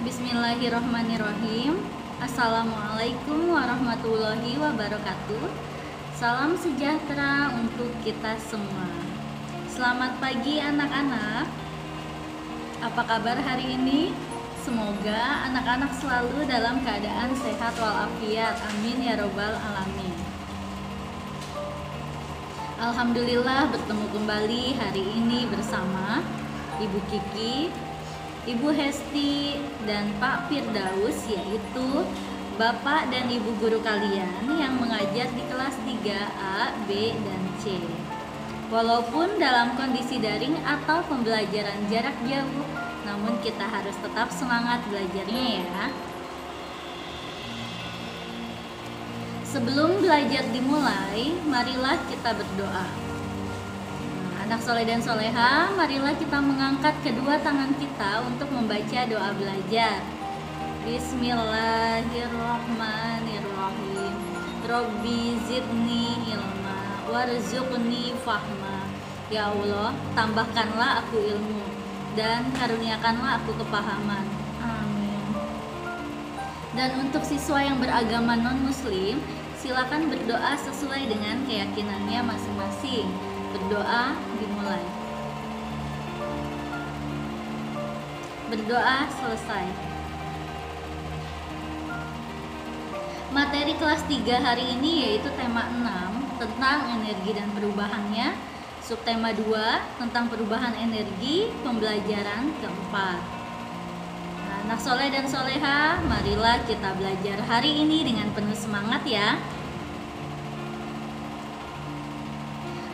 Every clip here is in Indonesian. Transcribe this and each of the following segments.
Bismillahirrahmanirrahim. Assalamualaikum warahmatullahi wabarakatuh. Salam sejahtera untuk kita semua. Selamat pagi anak-anak. Apa kabar hari ini? Semoga anak-anak selalu dalam keadaan sehat walafiat. Amin ya robbal alamin. Alhamdulillah bertemu kembali hari ini bersama Ibu Kiki, Ibu Hesti, dan Pak Firdaus, yaitu Bapak dan Ibu guru kalian yang mengajar di kelas 3A, B, dan C. Walaupun dalam kondisi daring atau pembelajaran jarak jauh, namun kita harus tetap semangat belajarnya ya. Sebelum belajar dimulai, marilah kita berdoa. Anak soleh dan soleha, marilah kita mengangkat kedua tangan kita untuk membaca doa belajar. Bismillahirrahmanirrahim. Robbi zidni ilma warzuqni fahma. Ya Allah, tambahkanlah aku ilmu dan karuniakanlah aku kepahaman. Amin. Dan untuk siswa yang beragama non-muslim, silakan berdoa sesuai dengan keyakinannya masing-masing. Berdoa dimulai. Berdoa selesai. Materi kelas 3 hari ini yaitu tema 6 tentang energi dan perubahannya, subtema 2 tentang perubahan energi, pembelajaran keempat. Nah, anak soleh dan soleha, marilah kita belajar hari ini dengan penuh semangat ya.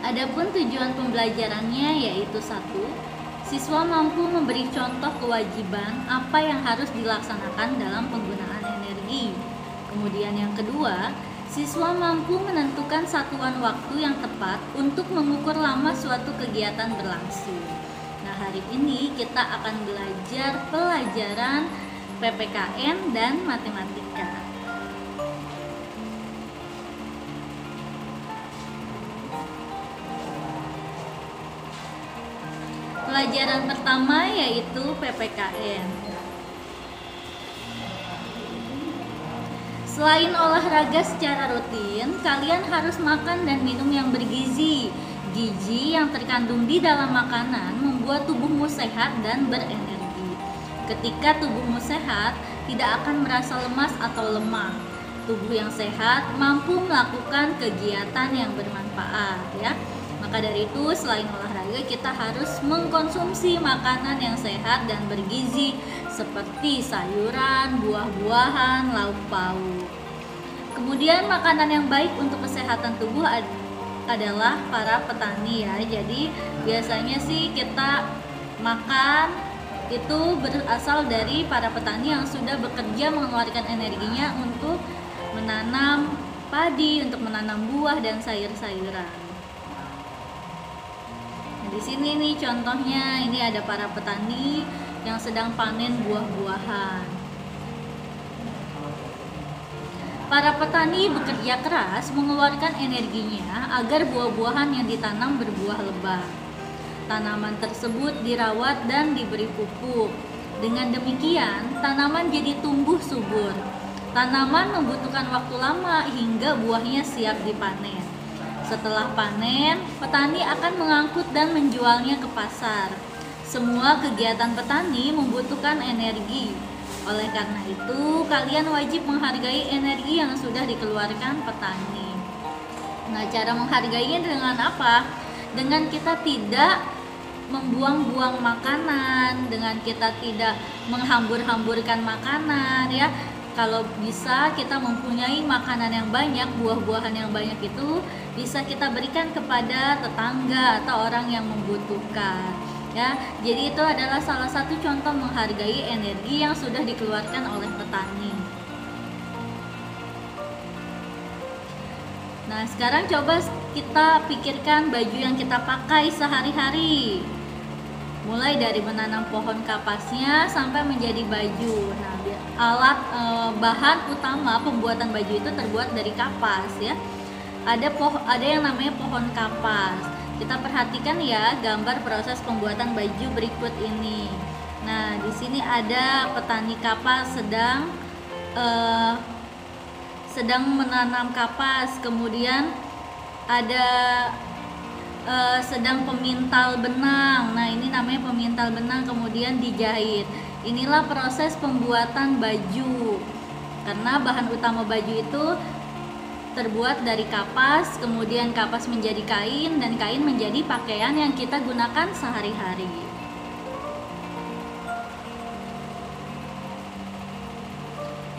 Adapun tujuan pembelajarannya yaitu 1. Siswa mampu memberi contoh kewajiban apa yang harus dilaksanakan dalam penggunaan energi. Kemudian yang kedua, siswa mampu menentukan satuan waktu yang tepat untuk mengukur lama suatu kegiatan berlangsung. Nah, hari ini kita akan belajar pelajaran PPKN dan matematika. Pelajaran pertama yaitu PPKN. Selain olahraga secara rutin, kalian harus makan dan minum yang bergizi. Gizi yang terkandung di dalam makanan membuat tubuhmu sehat dan berenergi. Ketika tubuhmu sehat, tidak akan merasa lemas atau lemah. Tubuh yang sehat mampu melakukan kegiatan yang bermanfaat ya. Maka dari itu, selain olahraga, kita harus mengkonsumsi makanan yang sehat dan bergizi seperti sayuran, buah-buahan, lauk pauk. Kemudian makanan yang baik untuk kesehatan tubuh adalah para petani ya. Jadi biasanya sih kita makan itu berasal dari para petani yang sudah bekerja mengeluarkan energinya untuk menanam padi, untuk menanam buah dan sayur-sayuran. Di sini nih contohnya, ini ada para petani yang sedang panen buah-buahan. Para petani bekerja keras mengeluarkan energinya agar buah-buahan yang ditanam berbuah lebat. Tanaman tersebut dirawat dan diberi pupuk. Dengan demikian, tanaman jadi tumbuh subur. Tanaman membutuhkan waktu lama hingga buahnya siap dipanen. Setelah panen, petani akan mengangkut dan menjualnya ke pasar. Semua kegiatan petani membutuhkan energi. Oleh karena itu, kalian wajib menghargai energi yang sudah dikeluarkan petani. Nah, cara menghargainya dengan apa? Dengan kita tidak membuang-buang makanan, dengan kita tidak menghambur-hamburkan makanan ya. Kalau bisa kita mempunyai makanan yang banyak, buah-buahan yang banyak itu bisa kita berikan kepada tetangga atau orang yang membutuhkan ya. Jadi itu adalah salah satu contoh menghargai energi yang sudah dikeluarkan oleh petani. Nah, sekarang coba kita pikirkan baju yang kita pakai sehari-hari. Mulai dari menanam pohon kapasnya sampai menjadi baju. Nah, bahan utama pembuatan baju itu terbuat dari kapas ya. Ada yang namanya pohon kapas. Kita perhatikan ya gambar proses pembuatan baju berikut ini. Nah, di sini ada petani kapas eh, sedang menanam kapas, kemudian ada sedang pemintal benang. Nah, ini namanya pemintal benang, kemudian dijahit. Inilah proses pembuatan baju. Karena bahan utama baju itu terbuat dari kapas, kemudian kapas menjadi kain, dan kain menjadi pakaian yang kita gunakan sehari-hari.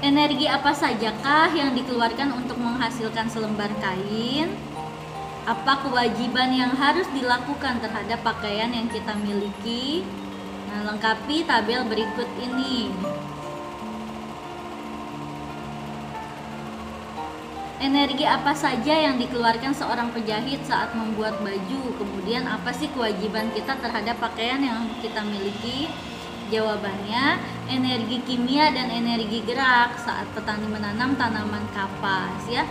Energi apa sajakah yang dikeluarkan untuk menghasilkan selembar kain? Apa kewajiban yang harus dilakukan terhadap pakaian yang kita miliki? Nah, lengkapi tabel berikut ini. Energi apa saja yang dikeluarkan seorang penjahit saat membuat baju? Kemudian apa sih kewajiban kita terhadap pakaian yang kita miliki? Jawabannya, energi kimia dan energi gerak saat petani menanam tanaman kapas, ya.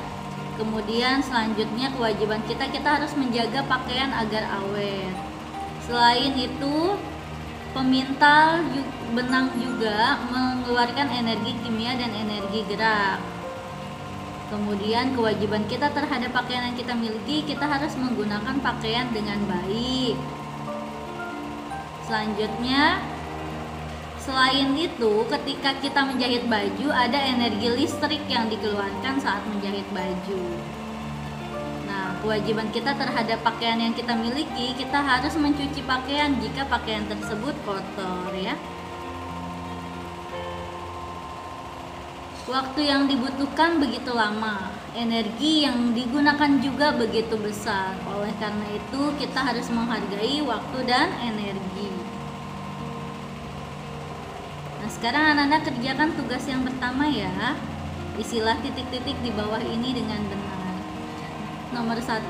Kemudian selanjutnya kewajiban kita harus menjaga pakaian agar awet. Selain itu, pemintal benang juga mengeluarkan energi kimia dan energi gerak. Kemudian kewajiban kita terhadap pakaian yang kita miliki, kita harus menggunakan pakaian dengan baik. Selanjutnya, selain itu, ketika kita menjahit baju, ada energi listrik yang dikeluarkan saat menjahit baju. Nah, kewajiban kita terhadap pakaian yang kita miliki, kita harus mencuci pakaian jika pakaian tersebut kotor, ya. Waktu yang dibutuhkan begitu lama, energi yang digunakan juga begitu besar. Oleh karena itu, kita harus menghargai waktu dan energi. Nah, sekarang anak-anak kerjakan tugas yang pertama, ya. Isilah titik-titik di bawah ini dengan benar. Nomor 1,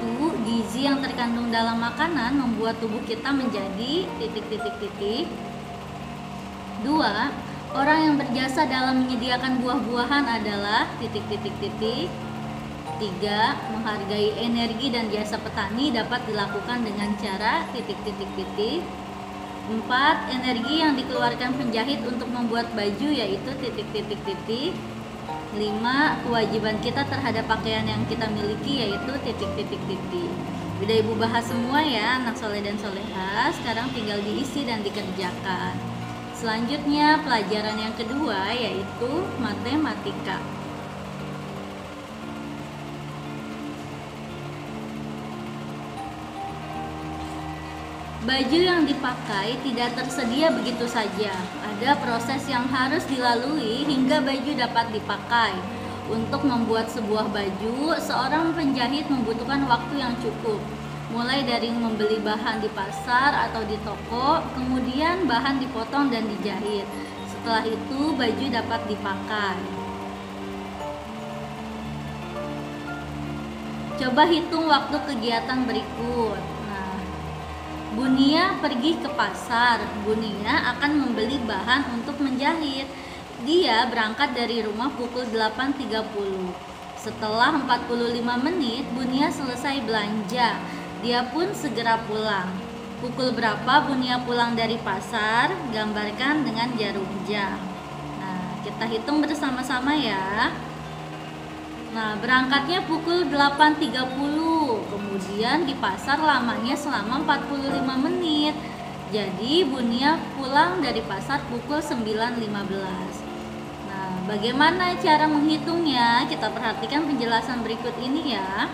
gizi yang terkandung dalam makanan membuat tubuh kita menjadi titik-titik-titik. 2, orang yang berjasa dalam menyediakan buah-buahan adalah titik-titik-titik. 3, menghargai energi dan jasa petani dapat dilakukan dengan cara titik-titik-titik. 4, energi yang dikeluarkan penjahit untuk membuat baju yaitu titik-titik-titik. 5, kewajiban kita terhadap pakaian yang kita miliki yaitu titik-titik-titik. Udah Ibu bahas semua, ya, anak soleh dan soleha. Sekarang tinggal diisi dan dikerjakan. Selanjutnya pelajaran yang kedua yaitu matematika. Baju yang dipakai tidak tersedia begitu saja. Ada proses yang harus dilalui hingga baju dapat dipakai. Untuk membuat sebuah baju, seorang penjahit membutuhkan waktu yang cukup. Mulai dari membeli bahan di pasar atau di toko, kemudian bahan dipotong dan dijahit. Setelah itu, baju dapat dipakai. Coba hitung waktu kegiatan berikut. Bunia pergi ke pasar. Bunia akan membeli bahan untuk menjahit. Dia berangkat dari rumah pukul 8.30. Setelah 45 menit, Bunia selesai belanja. Dia pun segera pulang. Pukul berapa Bunia pulang dari pasar? Gambarkan dengan jarum jam. Nah, kita hitung bersama-sama, ya. Nah, berangkatnya pukul 8.30, kemudian di pasar lamanya selama 45 menit. Jadi Bunia pulang dari pasar pukul 9.15. Nah, bagaimana cara menghitungnya? Kita perhatikan penjelasan berikut ini, ya.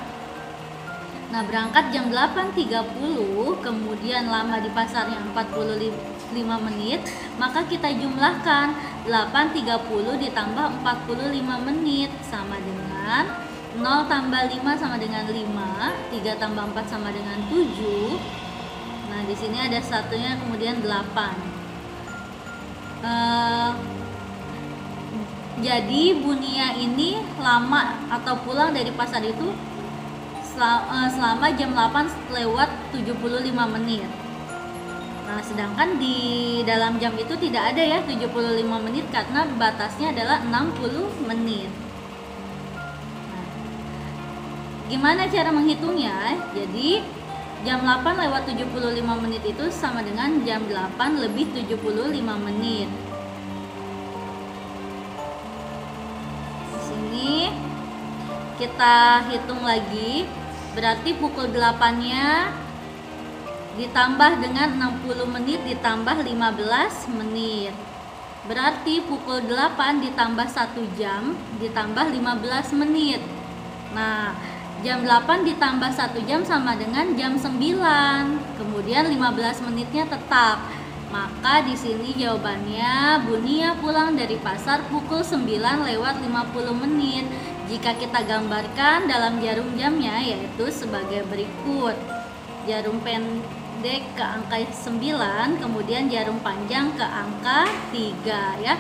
Nah, berangkat jam 8.30, kemudian lama di pasar yang 45 menit, maka kita jumlahkan 8.30 ditambah 45 menit sama dengan 0 tambah 5 sama dengan 5, 3 tambah 4 sama dengan 7. Nah, di sini ada satunya, kemudian 8. Jadi Bunia ini lama atau pulang dari pasar itu selama jam 8 lewat 75 menit. Nah, sedangkan di dalam jam itu tidak ada, ya, 75 menit karena batasnya adalah 60 menit. Nah, gimana cara menghitungnya? Jadi Jam 8 lewat 75 menit itu sama dengan jam 8 lebih 75 menit. Di sini kita hitung lagi, berarti pukul 8-nya ditambah dengan 60 menit ditambah 15 menit. Berarti pukul 8 ditambah 1 jam ditambah 15 menit. Nah, jam 8 ditambah 1 jam sama dengan jam 9. Kemudian 15 menitnya tetap. Maka di sini jawabannya Bu Nia pulang dari pasar pukul 9 lewat 50 menit. Jika kita gambarkan dalam jarum jamnya yaitu sebagai berikut. Jarum pendek ke angka 9, kemudian jarum panjang ke angka 3 ya.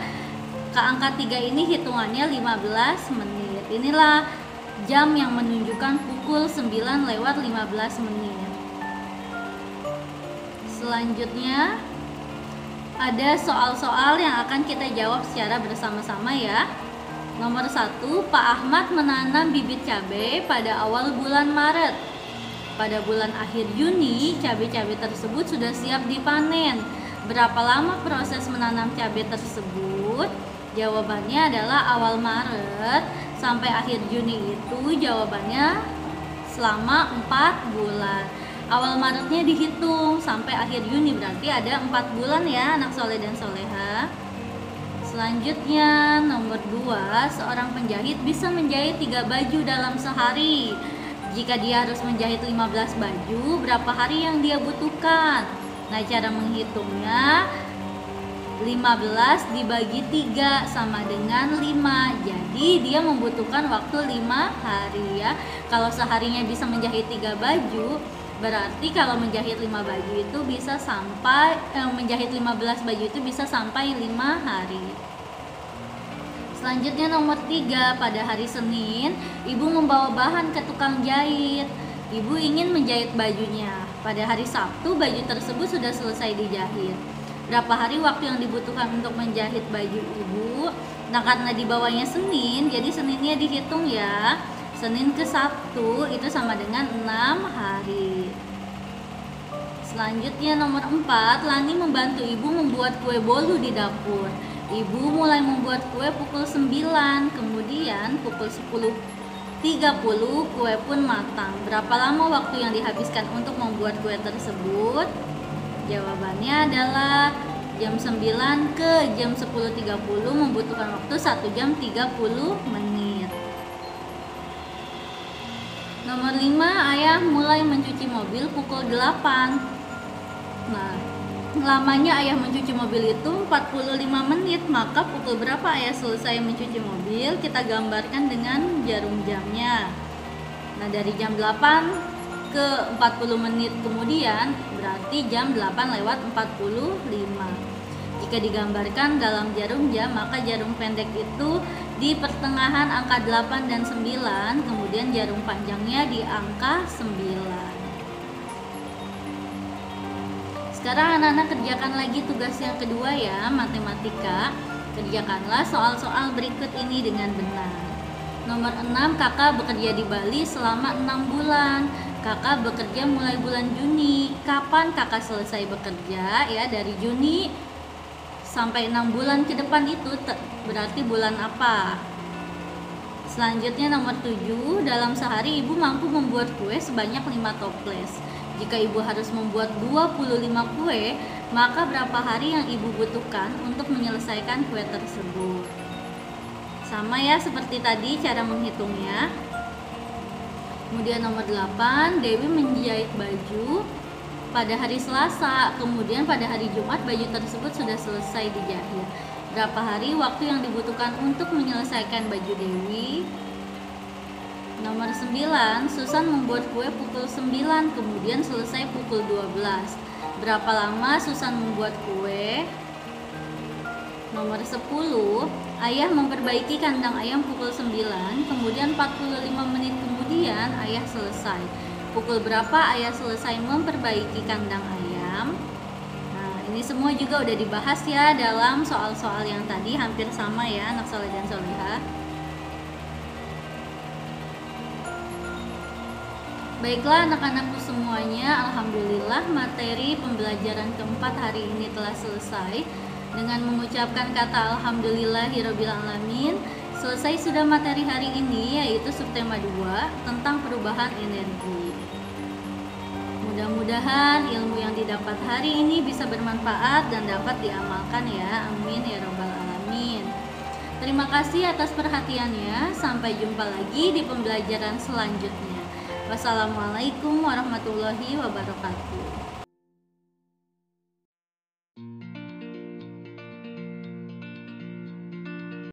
Ke angka 3 ini hitungannya 15 menit. Inilah jam yang menunjukkan pukul 9 lewat 15 menit. Selanjutnya ada soal-soal yang akan kita jawab secara bersama-sama ya. Nomor 1, Pak Ahmad menanam bibit cabai pada awal bulan Maret. Pada bulan akhir Juni, cabai-cabai tersebut sudah siap dipanen. Berapa lama proses menanam cabai tersebut? Jawabannya adalah awal Maret sampai akhir Juni itu jawabannya selama 4 bulan. Awal Maretnya dihitung sampai akhir Juni, berarti ada 4 bulan ya anak soleh dan soleha. Selanjutnya nomor 2, seorang penjahit bisa menjahit 3 baju dalam sehari. Jika dia harus menjahit 15 baju, berapa hari yang dia butuhkan? Nah, cara menghitungnya 15 dibagi 3 sama dengan 5. Jadi dia membutuhkan waktu 5 hari ya. Kalau seharinya bisa menjahit 3 baju, berarti kalau menjahit 5 baju itu bisa sampai menjahit 15 baju itu bisa sampai 5 hari. Selanjutnya nomor 3, pada hari Senin, ibu membawa bahan ke tukang jahit. Ibu ingin menjahit bajunya. Pada hari Sabtu baju tersebut sudah selesai dijahit. Berapa hari waktu yang dibutuhkan untuk menjahit baju ibu? Nah, karena dibawanya Senin, jadi Seninnya dihitung ya. Senin ke Sabtu itu sama dengan 6 hari. Selanjutnya nomor 4, Lani membantu ibu membuat kue bolu di dapur. Ibu mulai membuat kue pukul 9, kemudian pukul 10.30 kue pun matang. Berapa lama waktu yang dihabiskan untuk membuat kue tersebut? Jawabannya adalah jam 9 ke jam 10.30 membutuhkan waktu 1 jam 30 menit. Nomor 5, ayah mulai mencuci mobil pukul 8. Nah, lamanya ayah mencuci mobil itu 45 menit. Maka pukul berapa ayah selesai mencuci mobil? Kita gambarkan dengan jarum jamnya. Nah, dari jam 8 ke 40 menit kemudian berarti jam 8 lewat 45. Jika digambarkan dalam jarum jam, maka jarum pendek itu di pertengahan angka 8 dan 9, kemudian jarum panjangnya di angka 9. Sekarang anak-anak kerjakan lagi tugas yang kedua ya, matematika. Kerjakanlah soal-soal berikut ini dengan benar. Nomor 6, kakak bekerja di Bali selama 6 bulan. Kakak bekerja mulai bulan Juni. Kapan kakak selesai bekerja? Ya, dari Juni sampai 6 bulan ke depan itu berarti bulan apa? Selanjutnya nomor 7, dalam sehari ibu mampu membuat kue sebanyak 5 toples. Jika ibu harus membuat 25 kue, maka berapa hari yang ibu butuhkan untuk menyelesaikan kue tersebut? Sama ya seperti tadi cara menghitungnya. Kemudian nomor 8, Dewi menjahit baju pada hari Selasa, kemudian pada hari Jumat baju tersebut sudah selesai dijahit. Berapa hari waktu yang dibutuhkan untuk menyelesaikan baju Dewi? Nomor 9, Susan membuat kue pukul 9, kemudian selesai pukul 12. Berapa lama Susan membuat kue? Nomor 10, ayah memperbaiki kandang ayam pukul 9, kemudian 45 menit kemudian ayah selesai. Pukul berapa ayah selesai memperbaiki kandang ayam? Nah, ini semua juga udah dibahas ya dalam soal-soal yang tadi, hampir sama ya anak soleh dan soleha. Baiklah anak-anakku semuanya, alhamdulillah materi pembelajaran keempat hari ini telah selesai. Dengan mengucapkan kata alhamdulillahirabbil alamin, selesai sudah materi hari ini, yaitu subtema 2 tentang perubahan energi. Mudah-mudahan ilmu yang didapat hari ini bisa bermanfaat dan dapat diamalkan ya. Amin ya rabbal alamin. Terima kasih atas perhatiannya. Sampai jumpa lagi di pembelajaran selanjutnya. Wassalamualaikum warahmatullahi wabarakatuh.